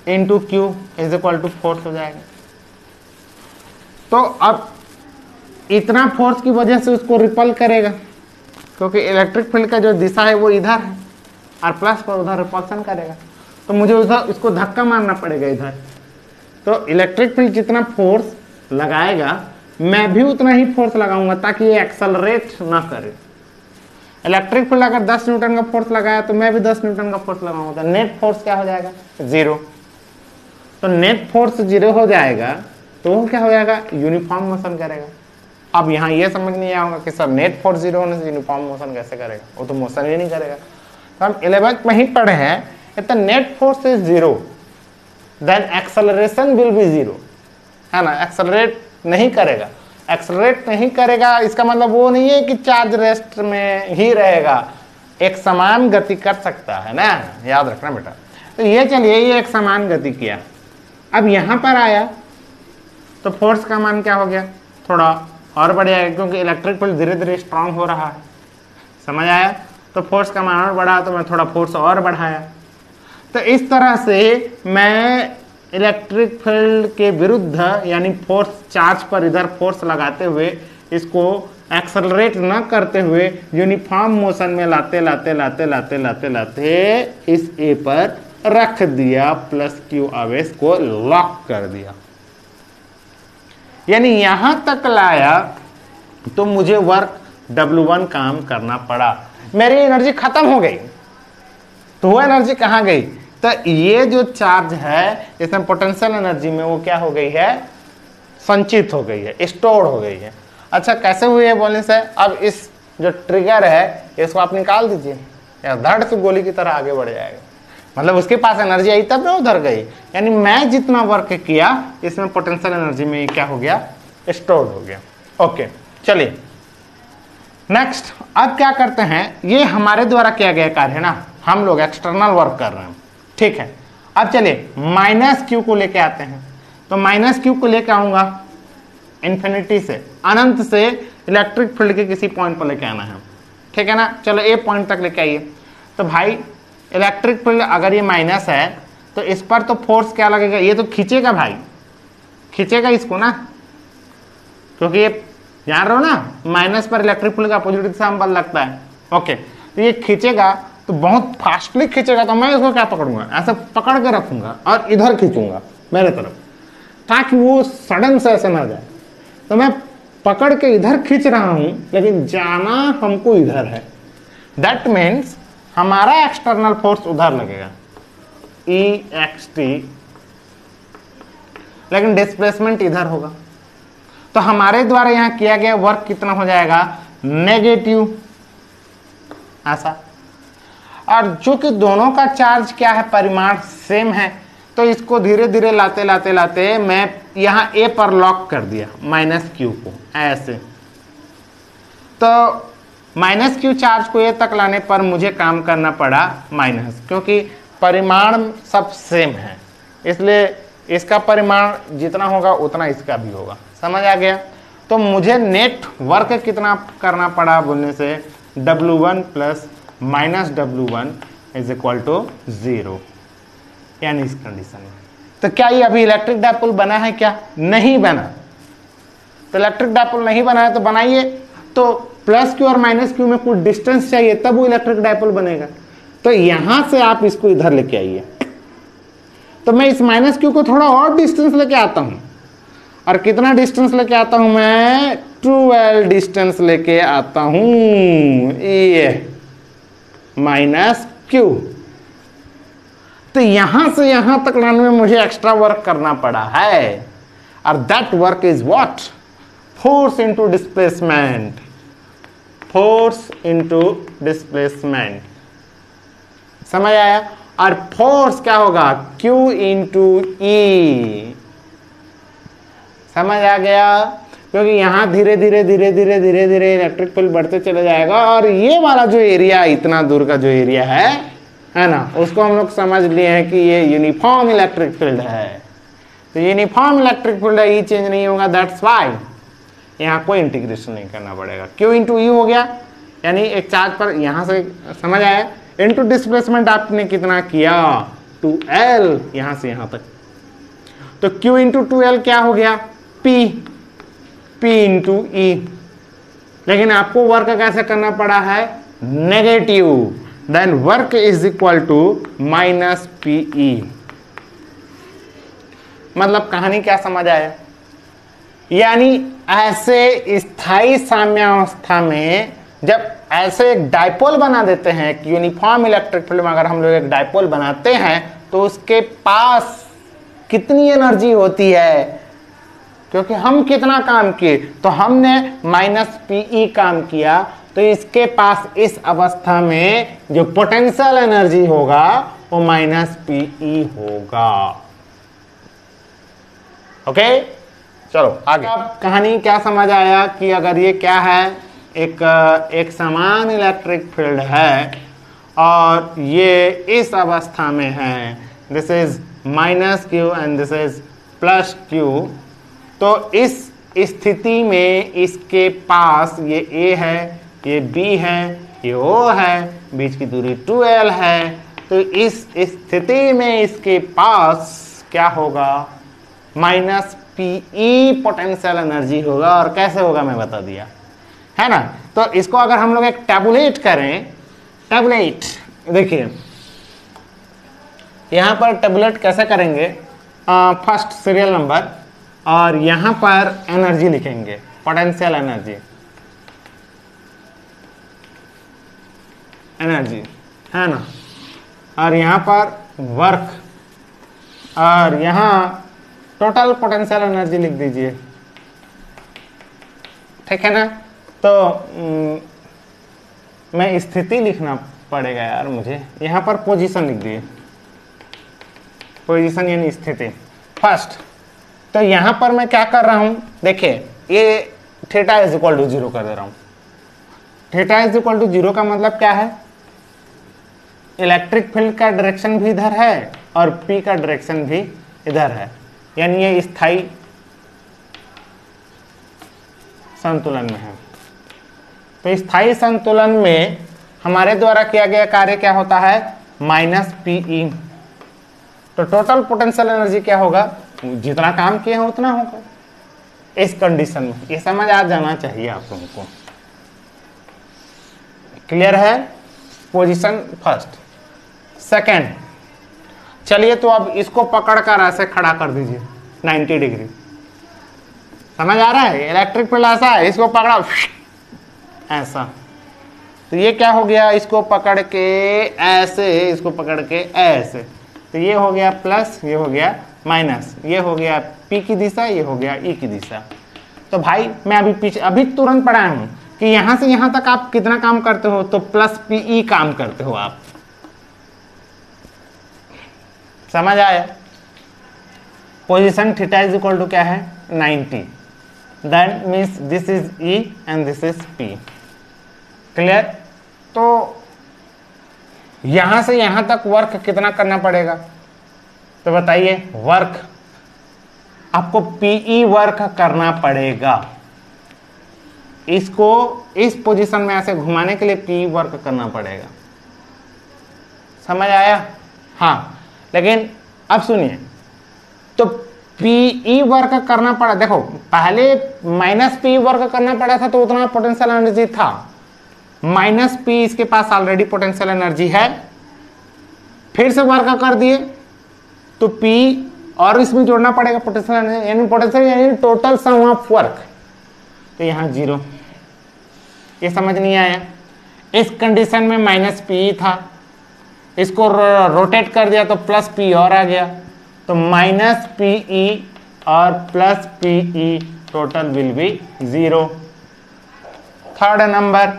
into Q is equal to force हो जाएगा। तो अब इतना फोर्स की वजह से उसको रिपल करेगा, क्योंकि इलेक्ट्रिक फील्ड का जो दिशा है वो इधर है और प्लस पर उधर रिपल्सन करेगा, तो मुझे उधर इसको धक्का मारना पड़ेगा इधर। तो इलेक्ट्रिक फील्ड जितना फोर्स लगाएगा मैं भी उतना ही फोर्स लगाऊंगा ताकि ये एक्सेलरेट ना करे। इलेक्ट्रिक फील्ड अगर 10 न्यूटन का फोर्स लगाया तो मैं भी 10 न्यूटन का फोर्स लगाऊंगा, तो नेट फोर्स क्या हो जाएगा, 0। तो नेट फोर्स 0 हो जाएगा तो वो क्या हो जाएगा, यूनिफॉर्म मोशन करेगा। अब यहाँ ये समझ नहीं आएगा कि सर नेट फोर्स 0 होने से यूनिफॉर्म मोशन कैसे करेगा, वो तो मोशन ही नहीं करेगा। तो हम 11th में ही पढ़े हैं, इतना net force is 0 then acceleration will be 0, है ना। एक्सेलरेट नहीं करेगा, एक्सेलरेट नहीं करेगा इसका मतलब वो नहीं है कि चार्ज रेस्ट में ही रहेगा, एक समान गति कर सकता है ना, याद रखना बेटा। तो ये चलिए, ये एक समान गति किया, अब यहाँ पर आया तो फोर्स का मान क्या हो गया, थोड़ा और बढ़ जाएगा, क्योंकि इलेक्ट्रिक फील्ड धीरे धीरे स्ट्रांग हो रहा है, समझ आया। तो फोर्स का मान और बढ़ा तो मैं थोड़ा फोर्स और बढ़ाया। तो इस तरह से मैं इलेक्ट्रिक फील्ड के विरुद्ध यानी फोर्स चार्ज पर इधर फोर्स लगाते हुए इसको एक्सेलरेट न करते हुए यूनिफॉर्म मोशन में लाते लाते लाते लाते लाते लाते इस ए पर रख दिया, प्लस Q आवेश को लॉक कर दिया, यानी यहां तक लाया तो मुझे वर्क W1 काम करना पड़ा, मेरी एनर्जी खत्म हो गई। तो वो एनर्जी कहां गई, तो ये जो चार्ज है इसमें पोटेंशियल एनर्जी में वो क्या हो गई है, संचित हो गई है, स्टोर हो गई है। अच्छा कैसे हुई है बोलने से, अब इस जो ट्रिगर है इसको आप निकाल दीजिए, या धड़ से गोली की तरह आगे बढ़ जाएगा, मतलब उसके पास एनर्जी आई तब ना उधर गई, यानी मैं जितना वर्क किया इसमें पोटेंशियल एनर्जी में क्या हो गया, स्टोर हो गया। ओके चलिए नेक्स्ट, अब क्या करते हैं, ये हमारे द्वारा किया गया कार्य है ना, हम लोग एक्सटर्नल वर्क कर रहे हैं, ठीक है। अब चलिए माइनस Q को लेके आते हैं, तो माइनस Q को लेके आऊंगा इन्फिनिटी से, अनंत से इलेक्ट्रिक फील्ड के किसी पॉइंट पर लेके आना है, ठीक है ना। चलो ए पॉइंट तक लेके आइए। तो भाई इलेक्ट्रिक फील्ड अगर ये माइनस है तो इस पर तो फोर्स क्या लगेगा, ये तो खींचेगा भाई, खींचेगा इसको ना, क्योंकि ये जान रहे हो ना माइनस पर इलेक्ट्रिक फील्ड का अपोजिट दिशा में बल लगता है। ओके, तो ये खींचेगा तो बहुत फास्टली खींचेगा, तो मैं इसको क्या पकड़ूंगा, ऐसे पकड़ के रखूंगा और इधर खींचूंगा मेरे तरफ, ताकि वो सडन से ऐसे ना जाए। तो मैं पकड़ के इधर खींच रहा हूं लेकिन जाना हमको इधर है, दैट मीन्स हमारा एक्सटर्नल फोर्स उधर लगेगा, EXT लेकिन डिस्प्लेसमेंट इधर होगा। तो हमारे द्वारा यहां किया गया वर्क कितना हो जाएगा, नेगेटिव, ऐसा। और चूंकि दोनों का चार्ज क्या है, परिमाण सेम है, तो इसको धीरे धीरे लाते लाते लाते मैं यहां ए पर लॉक कर दिया माइनस क्यू को, ऐसे। तो माइनस क्यू चार्ज को ए तक लाने पर मुझे काम करना पड़ा माइनस, क्योंकि परिमाण सब सेम है, इसलिए इसका परिमाण जितना होगा उतना इसका भी होगा। समझ आ गया। तो मुझे नेट वर्क कितना करना पड़ा बोलने से W1 plus minus W1 is equal to 0, यानी इस कंडीशन में। तो क्या ये अभी इलेक्ट्रिक डायपोल बना है क्या? नहीं बना। तो इलेक्ट्रिक डायपोल नहीं बना है तो बनाइए। तो प्लस क्यू और माइनस क्यू में कुछ डिस्टेंस चाहिए तब वो इलेक्ट्रिक डायपोल बनेगा। तो यहां से आप इसको इधर लेके आइए। तो मैं इस माइनस क्यू को थोड़ा और डिस्टेंस लेके आता हूं, और कितना डिस्टेंस लेके आता हूं मैं, 12 डिस्टेंस लेके आता हूं, ये माइनस क्यू। तो यहां से यहां तक लाने में मुझे एक्स्ट्रा वर्क करना पड़ा है, और that work is what, force into displacement, force into displacement. समझ आया। और फोर्स क्या होगा, Q इंटू ई। समझ आ गया। क्योंकि यहां धीरे धीरे धीरे धीरे धीरे धीरे इलेक्ट्रिक फील्ड बढ़ते चले जाएगा, और ये वाला जो एरिया, इतना दूर का जो एरिया है ना, उसको हम लोग समझ लिए हैं कि ये यूनिफॉर्म इलेक्ट्रिक फील्ड है। तो यूनिफॉर्म इलेक्ट्रिक फील्ड है, ई चेंज नहीं होगा, दैट्स वाई यहाँ कोई इंटीग्रेशन नहीं करना पड़ेगा। Q इंटू ई हो गया, यानी एक चार्ज पर यहां से, समझ आया। इनटू डिस्प्लेसमेंट आपने कितना किया, 2L, यहां से यहां तक। तो Q इंटू 2L क्या हो गया, P इंटू ई। लेकिन आपको वर्क कैसे करना पड़ा है, negative, then work is equal to minus PE। मतलब कहानी क्या समझ आया। यानी ऐसे स्थायी साम्यावस्था में जब ऐसे एक डायपोल बना देते हैं, एक यूनिफॉर्म इलेक्ट्रिक फील्ड में अगर हम लोग एक डायपोल बनाते हैं, तो उसके पास कितनी एनर्जी होती है, क्योंकि हम कितना काम किए, तो हमने माइनस PE काम किया, तो इसके पास इस अवस्था में जो पोटेंशियल एनर्जी होगा वो माइनस PE होगा। ओके, चलो आगे। अब कहानी क्या समझ आया कि अगर ये क्या है, एक समान इलेक्ट्रिक फील्ड है और ये इस अवस्था में है, this is minus Q and this is plus Q. तो इस स्थिति में इसके पास ये A है, ये B है, ये O है, बीच की दूरी 2L है। तो इस स्थिति में इसके पास क्या होगा, माइनस PE पोटेंशियल एनर्जी होगा। और कैसे होगा मैं बता दिया है ना। तो इसको अगर हम लोग एक टैबुलेट करें, टैबुलेट देखिए यहां पर टैबुलेट कैसे करेंगे, फर्स्ट सीरियल नंबर, और यहां पर एनर्जी लिखेंगे, पोटेंशियल एनर्जी, एनर्जी है ना, और यहां पर वर्क, और यहां टोटल पोटेंशियल एनर्जी लिख दीजिए, ठीक है ना। तो मैं स्थिति लिखना पड़ेगा यार मुझे, यहां पर पोजीशन लिख दिए, पोजीशन यानी स्थिति फर्स्ट। तो यहां पर मैं क्या कर रहा हूं, देखिए ये थीटा इज इक्वल टू 0 कर दे रहा हूं। थीटा इज इक्वल टू 0 का मतलब क्या है, इलेक्ट्रिक फील्ड का डायरेक्शन भी इधर है और P का डायरेक्शन भी इधर है, यानी ये स्थायी संतुलन में है। तो स्थायी संतुलन में हमारे द्वारा किया गया कार्य क्या होता है, माइनस PE। तो टोटल पोटेंशियल एनर्जी क्या होगा, जितना काम किए हैं उतना होगा इस कंडीशन में। ये समझ आ जाना चाहिए आप लोगों को। क्लियर है, पोजीशन फर्स्ट। सेकेंड, चलिए तो अब इसको पकड़कर ऐसे खड़ा कर दीजिए 90 डिग्री। समझ आ रहा है, इलेक्ट्रिक फील्ड ऐसा है, इसको पकड़ा ऐसा, तो ये क्या हो गया, इसको पकड़ के ऐसे, इसको पकड़ के ऐसे, तो ये हो गया प्लस, ये हो गया माइनस, ये हो गया P की दिशा, ये हो गया E की दिशा। तो भाई मैं अभी तुरंत पढ़ाया हूं कि यहां से यहां तक आप कितना काम करते हो, तो प्लस PE काम करते हो आप। समझ आया? Position theta is equal to क्या है 90, that means this is E and this is P। Clear? तो यहां से यहां तक वर्क कितना करना पड़ेगा, तो बताइए। वर्क आपको PE वर्क करना पड़ेगा, इसको इस पोजीशन में ऐसे घुमाने के लिए PE वर्क करना पड़ेगा। समझ आया? हाँ, लेकिन अब सुनिए, तो PE वर्क करना पड़ा। देखो पहले माइनस PE वर्क करना पड़ा था तो उतना पोटेंशियल एनर्जी था, माइनस P इसके पास ऑलरेडी पोटेंशियल एनर्जी है, फिर से वर्क कर दिए तो P और इसमें जोड़ना पड़ेगा पोटेंशियल एनर्जी, यानी पोटेंशियल यानी टोटल सम ऑफ वर्क, तो यहाँ 0। ये समझ नहीं आया? इस कंडीशन में माइनस PE था, इसको रोटेट कर दिया तो प्लस P और आ गया, तो माइनस PE और plus PE total will be 0। Third number,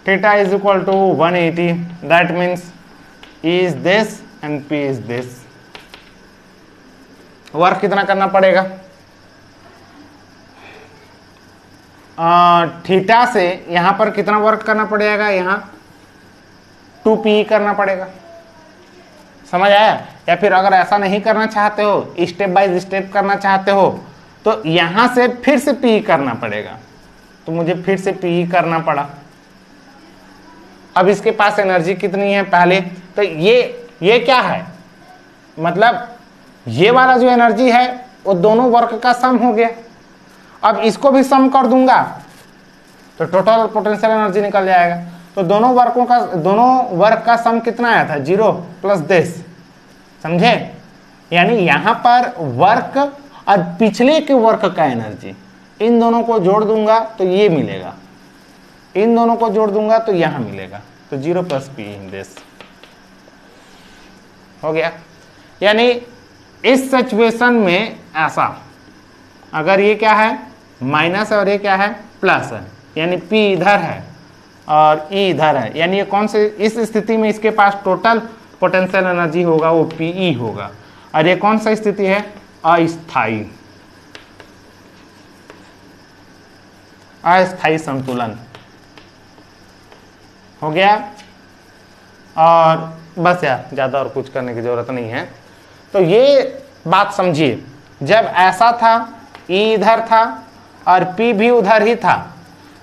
theta is equal to 180, that means E is this and P is this। वर्क कितना करना पड़ेगा? थीटा से यहां पर कितना वर्क करना पड़ेगा, यहां 2PE करना पड़ेगा। समझ आया? या फिर अगर ऐसा नहीं करना चाहते हो, स्टेप बाय स्टेप करना चाहते हो, तो यहां से फिर से PE करना पड़ेगा, तो मुझे फिर से PE करना पड़ा। अब इसके पास एनर्जी कितनी है पहले, तो ये क्या है, मतलब ये वाला जो एनर्जी है वो दोनों वर्क का सम हो गया। अब इसको भी सम कर दूंगा तो टोटल पोटेंशियल एनर्जी निकल जाएगा। तो दोनों वर्क का सम कितना आया था, 0 प्लस दिस। समझे? यानी यहां पर वर्क और पिछले के वर्क का एनर्जी, इन दोनों को जोड़ दूंगा तो ये मिलेगा, इन दोनों को जोड़ दूंगा तो यहां मिलेगा, तो 0 प्लस P इन दिस हो गया। यानी इस सिचुएशन में ऐसा, अगर ये क्या है माइनस है और ये क्या है प्लस है, यानी P इधर है और E इधर है, यानी ये कौन से, इस स्थिति में इसके पास टोटल पोटेंशियल एनर्जी होगा वो PE होगा, और ये कौन सा स्थिति है, अस्थाई, अस्थाई संतुलन हो गया। और बस यार, ज़्यादा और कुछ करने की ज़रूरत नहीं है। तो ये बात समझिए, जब ऐसा था E इधर था और P भी उधर ही था,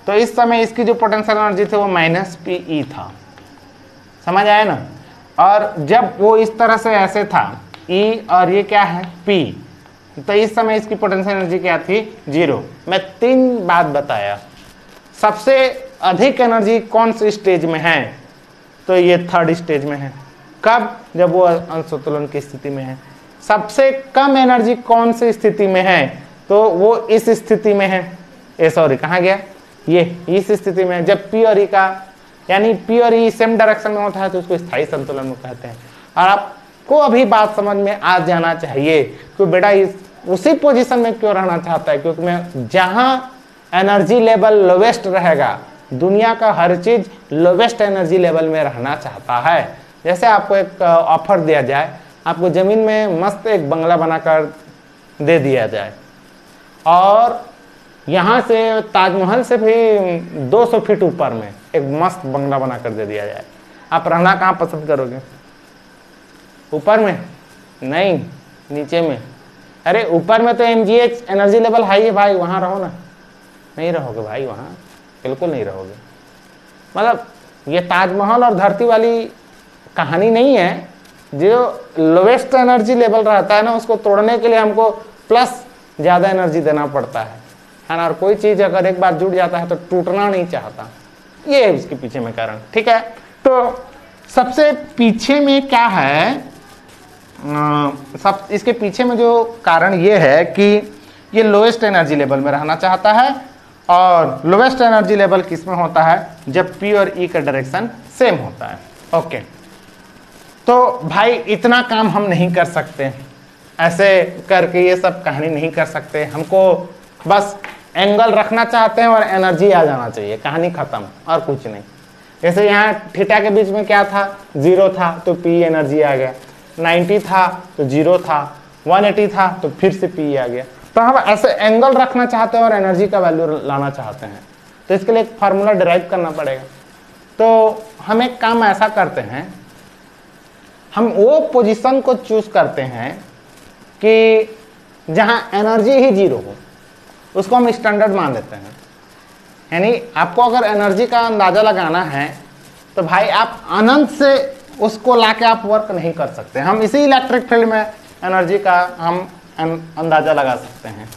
तो इस समय इसकी जो पोटेंशियल एनर्जी थी वो माइनस PE था। समझ आया ना? और जब वो इस तरह से ऐसे था E और ये क्या है P, तो इस समय इसकी पोटेंशियल एनर्जी क्या थी, 0। मैं 3 बात बताया। सबसे अधिक एनर्जी कौन सी स्टेज में है, तो ये थर्ड स्टेज में है। कब? जब वो असंतुलन की स्थिति में है। सबसे कम एनर्जी कौन सी स्थिति में है, तो वो इस स्थिति में है। ये सॉरी कहाँ गया, ये इस स्थिति में, जब P और E का, यानी P और E सेम डायरेक्शन में होता है तो उसको स्थायी संतुलन में कहते हैं। और आपको अभी बात समझ में आ जाना चाहिए कि बेटा इस उसी पोजीशन में क्यों रहना चाहता है, क्योंकि मैं जहां एनर्जी लेवल लोवेस्ट रहेगा, दुनिया का हर चीज लोवेस्ट एनर्जी लेवल में रहना चाहता है। जैसे आपको एक ऑफर दिया जाए, आपको जमीन में मस्त एक बंगला बनाकर दे दिया जाए और यहाँ से ताजमहल से भी 200 फीट ऊपर में एक मस्त बंगला बनाकर दे दिया जाए, आप रहना कहाँ पसंद करोगे? ऊपर में? नहीं, नीचे में। अरे ऊपर में तो MGH एनर्जी लेवल हाई है भाई, वहाँ रहो ना। नहीं रहोगे भाई, वहाँ बिल्कुल नहीं रहोगे। मतलब ये ताजमहल और धरती वाली कहानी नहीं है। जो लोवेस्ट एनर्जी लेवल रहता है ना, उसको तोड़ने के लिए हमको प्लस ज़्यादा एनर्जी देना पड़ता है ना। और कोई चीज़ अगर एक बार जुड़ जाता है तो टूटना नहीं चाहता, ये है उसके पीछे में कारण। ठीक है, तो सबसे पीछे में क्या है, सब इसके पीछे में जो कारण ये है कि ये लोएस्ट एनर्जी लेवल में रहना चाहता है। और लोवेस्ट एनर्जी लेवल किस में होता है, जब P और E का डायरेक्शन सेम होता है। ओके, तो भाई इतना काम हम नहीं कर सकते, ऐसे करके ये सब कहानी नहीं कर सकते। हमको बस एंगल रखना चाहते हैं और एनर्जी आ जाना चाहिए, कहानी खत्म और कुछ नहीं। जैसे यहाँ थीटा के बीच में क्या था, 0 था तो पी एनर्जी आ गया, 90 था तो 0 था, 180 था तो फिर से पी आ गया। तो हम ऐसे एंगल रखना चाहते हैं और एनर्जी का वैल्यू लाना चाहते हैं, तो इसके लिए एक फार्मूला डिराइव करना पड़ेगा। तो हम एक काम ऐसा करते हैं, हम वो पोजीशन को चूज करते हैं कि जहां एनर्जी ही 0 हो, उसको हम स्टैंडर्ड मान लेते हैं। यानी आपको अगर एनर्जी का अंदाजा लगाना है तो भाई आप अनंत से उसको लाके आप वर्क नहीं कर सकते। हम इसी इलेक्ट्रिक फील्ड में एनर्जी का हम अंदाजा लगा सकते हैं।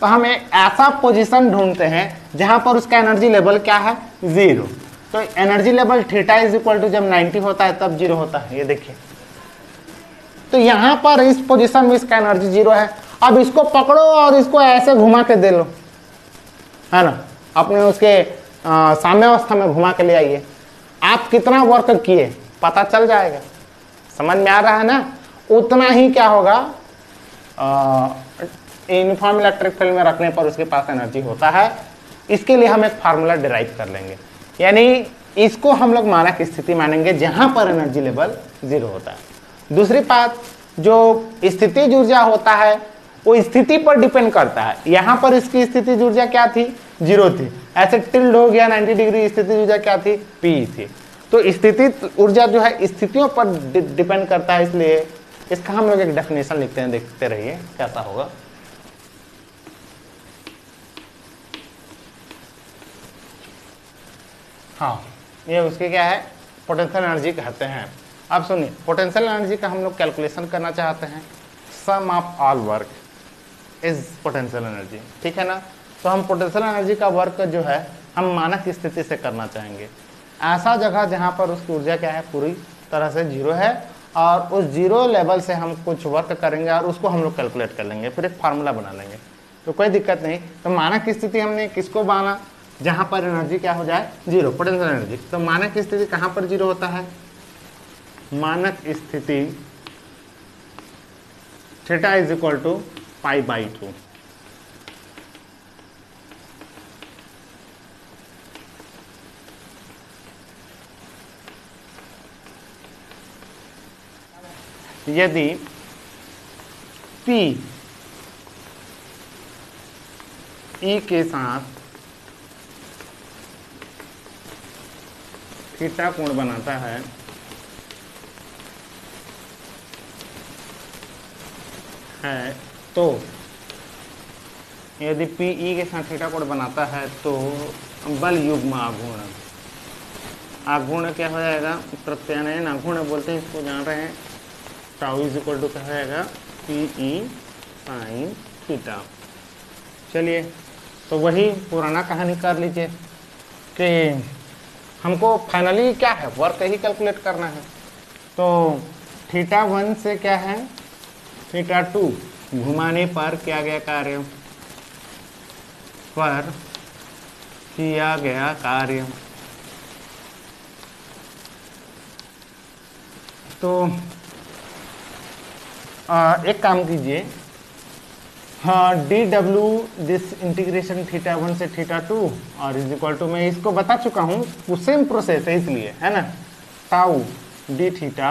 तो हम एक ऐसा पोजीशन ढूंढते हैं जहां पर उसका एनर्जी लेवल क्या है, 0। तो energy level theta is equal to जब 90 होता है तब 0 होता है, ये देखिए। तो यहां पर इस पोजीशन में इसका एनर्जी 0 है। अब इसको पकड़ो और इसको ऐसे घुमा के दे लो, है ना, अपने उसके साम्यावस्था में घुमा के ले आइए, आप कितना वर्क किए पता चल जाएगा। समझ में आ रहा है ना, उतना ही क्या होगा, यूनिफॉर्म इलेक्ट्रिक फील्ड में रखने पर उसके पास एनर्जी होता है। इसके लिए हम एक फार्मूला डिराइव कर लेंगे, यानी इसको हम लोग मानक स्थिति मानेंगे जहां पर एनर्जी लेवल 0 होता है। दूसरी बात, जो स्थितिज ऊर्जा होता है वो स्थिति पर डिपेंड करता है। यहां पर इसकी स्थितिज ऊर्जा क्या थी, 0 थी, ऐसे टिल्ड हो गया 90 डिग्री, स्थितिज ऊर्जा क्या थी, पी थी। तो स्थिति ऊर्जा जो है स्थितियों पर डिपेंड करता है, इसलिए इसका हम लोग एक डेफिनेशन लिखते हैं, देखते रहिए कैसा होगा। हाँ, ये उसकी क्या है, पोटेंशियल एनर्जी कहते हैं। अब सुनिए, पोटेंशियल एनर्जी का हम लोग कैलकुलेशन करना चाहते हैं, sum of all work is potential energy, ठीक है ना। तो हम पोटेंशियल एनर्जी का वर्क जो है हम मानक स्थिति से करना चाहेंगे, ऐसा जगह जहां पर उसकी ऊर्जा क्या है, पूरी तरह से 0 है, और उस 0 लेवल से हम कुछ वर्क करेंगे और उसको हम लोग कैलकुलेट कर लेंगे, फिर एक फार्मूला बना लेंगे, तो कोई दिक्कत नहीं। तो मानक स्थिति हमने किसको माना, जहां पर एनर्जी क्या हो जाए, 0, पोटेंशियल एनर्जी। तो मानक स्थिति कहां पर 0 होता है, मानक स्थिति थीटा इज इक्वल टू π/2। यदि P E के साथ थीटा कोण बनाता है तो यदि पी ई के साथ थीटा कोण बनाता है तो बल युग्म आघूर्ण, आघूर्ण क्या हो जाएगा, प्रत्यानयन आघूर्ण बोलते हैं इसको, जान रहे हैं। टाउ इज इक्वल टू क्या हो जाएगा, पी ई साइन थीटा। चलिए, तो वही पुराना कहानी कर लीजिए कि हमको फाइनली क्या है, वर्क ही कैलकुलेट करना है। तो θ1 से क्या है, θ2 घुमाने पर क्या गया कार्य, पर किया गया कार्य। तो एक काम कीजिए, हाँ, dw दिस इंटीग्रेशन θ1 से θ2 और इज इक्वल टू, मैं इसको बता चुका हूँ, सेम प्रोसेस है इसलिए, है ना, टाउ डी थीटा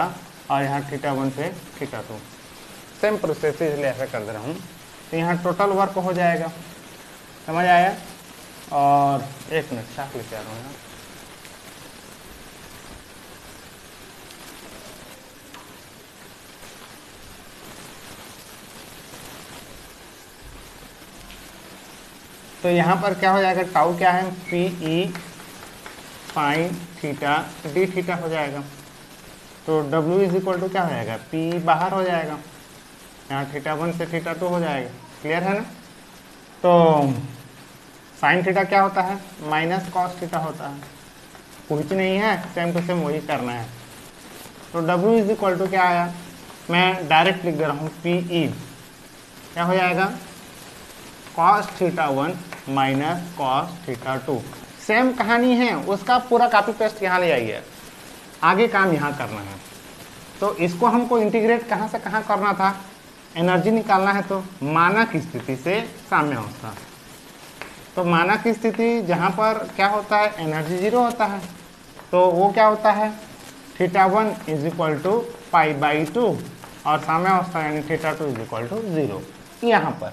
और यहाँ θ1 से θ2 सेम प्रोसेस है, इसलिए ऐसा कर दे रहा हूँ। तो यहाँ टोटल वर्क हो जाएगा, समझ आया। और एक मिनट साफ लिख आ रहा हूँ, तो यहाँ पर क्या हो जाएगा, टाउ क्या है, P E sine theta D theta हो जाएगा। तो W इज इक्वल टू क्या हो जाएगा, P बाहर हो जाएगा, यहाँ θ1 से θ2 हो जाएगा, क्लियर है ना। तो साइन थीटा क्या होता है, माइनस कॉस थीटा होता है, कुछ नहीं है, सेम टू सेम वही करना है। तो W इज इक्वल टू क्या आया, मैं डायरेक्ट लिख दे रहा हूँ, पी ई क्या हो जाएगा, cos θ1 माइनस cos θ2। सेम कहानी है, उसका पूरा कॉपी पेस्ट यहाँ ले आइए, आगे काम यहाँ करना है। तो इसको हमको इंटीग्रेट कहाँ से कहाँ करना था, एनर्जी निकालना है तो मानक स्थिति से साम्यावस्था। तो मानक स्थिति जहाँ पर क्या होता है, एनर्जी 0 होता है, तो वो क्या होता है θ1 = π/2 और साम्यावस्था यानी θ2 = 0 यहाँ पर,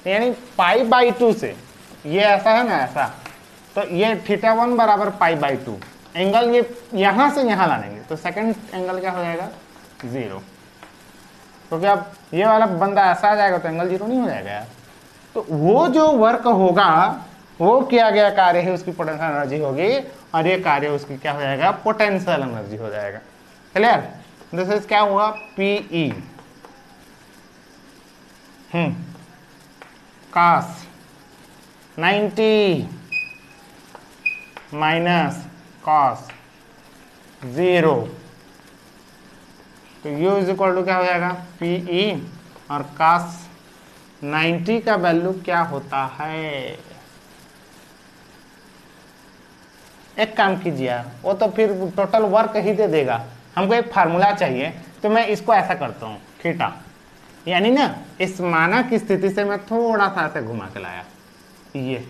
यानी π/2 से ये ऐसा है ना ऐसा, तो ये θ1 = π/2 एंगल ये यहाँ से यहाँ लाएंगे तो सेकंड एंगल क्या हो जाएगा 0। तो क्या ये वाला बंदा ऐसा आ जाएगा तो एंगल 0 नहीं हो जाएगा यार। तो वो जो वर्क होगा वो किया गया कार्य ही उसकी पोटेंशियल एनर्जी होगी और ये कार्य उसकी क्या हो जाएगा, पोटेंशियल एनर्जी हो जाएगा। क्लियर? दिस इज क्या हुआ PE cos 90 माइनस cos 0, तो U = क्या हो जाएगा PE और cos 90 का वैल्यू क्या होता है। एक काम कीजिए यार, वो तो फिर टोटल वर्क ही दे देगा, हमको एक फार्मूला चाहिए, तो मैं इसको ऐसा करता हूँ थीटा, यानी ना इस मानक स्थिति से मैं थोड़ा सा ऐसे घुमा के लाया ये,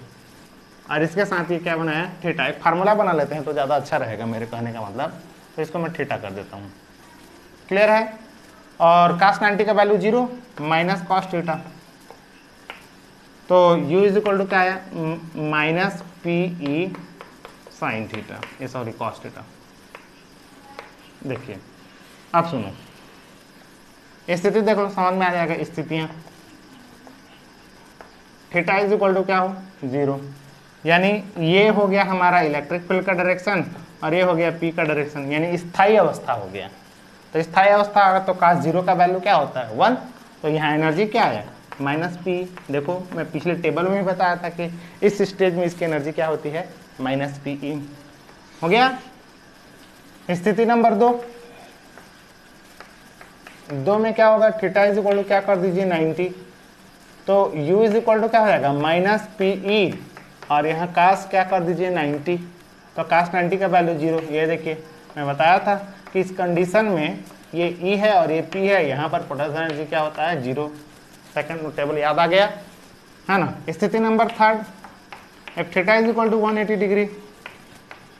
और इसके साथ ये क्या बनाया थीटा। एक फार्मूला बना लेते हैं तो ज़्यादा अच्छा रहेगा मेरे कहने का मतलब, तो इसको मैं थीटा कर देता हूँ। क्लियर है? और cos 90 का वैल्यू 0 माइनस cos थीटा, तो U = क्या है -PE sin थीटा, ये सॉरी cos थीटा। देखिए अब सुनो, स्थिति देख लो, समझ में आ जाएगा स्थितियां। थीटा = क्या हो 0, यानी ये हो गया हमारा इलेक्ट्रिक फील्ड का डायरेक्शन और ये हो गया P का डायरेक्शन, यानी स्थायी अवस्था हो गया। तो स्थायी अवस्था अगर तो cos 0 का वैल्यू क्या होता है 1, तो यहाँ एनर्जी क्या है -P। देखो मैं पिछले टेबल में भी बताया था कि इस स्टेज में इसकी एनर्जी क्या होती है -PE। हो गया। स्थिति नंबर 2 में क्या होगा, थीटा = क्या कर दीजिए 90, तो U = क्या हो जाएगा -PE और यहाँ cos क्या कर दीजिए 90, तो cos 90 का वैल्यू 0। ये देखिए मैं बताया था कि इस कंडीशन में ये E है और ये P है, यहाँ पर पोटेंशियल एनर्जी क्या होता है 0। सेकंड टेबल याद आ गया है ना। स्थिति नंबर 3, एक थीटा = 180 डिग्री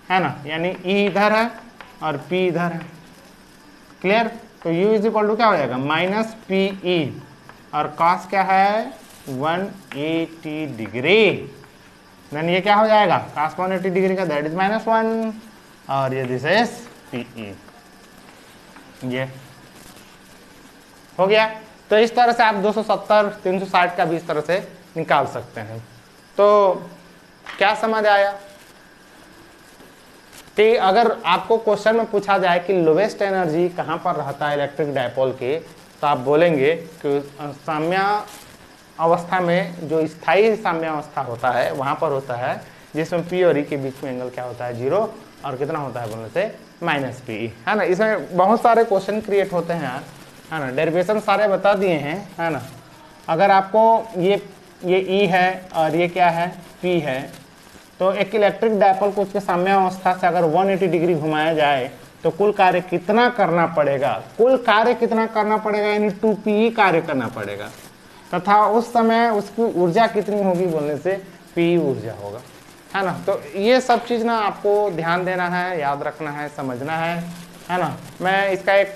है ना, यानी E इधर है और P इधर है। क्लियर? तो U = क्या हो जाएगा -PE और cos क्या है 180 डिग्री, देन ये क्या हो जाएगा cos 180 डिग्री का दैट इज -1 और ये दिस इज PE। ये हो गया। तो इस तरह से आप 270 360 का भी इस तरह से निकाल सकते हैं। तो क्या समझ आया कि अगर आपको क्वेश्चन में पूछा जाए कि लोवेस्ट एनर्जी कहाँ पर रहता है इलेक्ट्रिक डायपोल के, तो आप बोलेंगे कि साम्य अवस्था में, जो स्थायी साम्य अवस्था होता है वहाँ पर होता है, जिसमें P और E के बीच में एंगल क्या होता है 0 और कितना होता है बोलने से -PE, है ना। इसमें बहुत सारे क्वेश्चन क्रिएट होते हैं यार, है ना। डेरिवेशन सारे बता दिए हैं, है ना। अगर आपको ये E है और ये क्या है P है, तो एक इलेक्ट्रिक डायपोल को उसके साम्य अवस्था से अगर 180 डिग्री घुमाया जाए तो कुल कार्य कितना करना पड़ेगा, कुल कार्य कितना करना पड़ेगा, यानी 2PE कार्य करना पड़ेगा, तथा उस समय उसकी ऊर्जा कितनी होगी बोलने से PE ऊर्जा होगा, है ना। तो ये सब चीज़ ना आपको ध्यान देना है, याद रखना है, समझना है ना। मैं इसका एक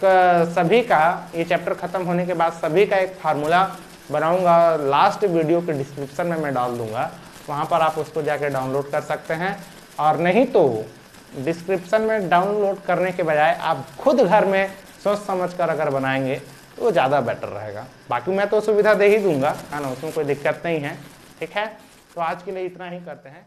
सभी का ये चैप्टर ख़त्म होने के बाद सभी का एक फार्मूला बनाऊंगा, लास्ट वीडियो के डिस्क्रिप्शन में मैं डाल दूंगा, वहाँ पर आप उसको जाके डाउनलोड कर सकते हैं। और नहीं तो डिस्क्रिप्शन में डाउनलोड करने के बजाय आप खुद घर में सोच समझ कर अगर बनाएंगे तो वो ज़्यादा बेटर रहेगा। बाकी मैं तो सुविधा दे ही दूंगा, है ना, उसमें कोई दिक्कत नहीं है। ठीक है, तो आज के लिए इतना ही करते हैं।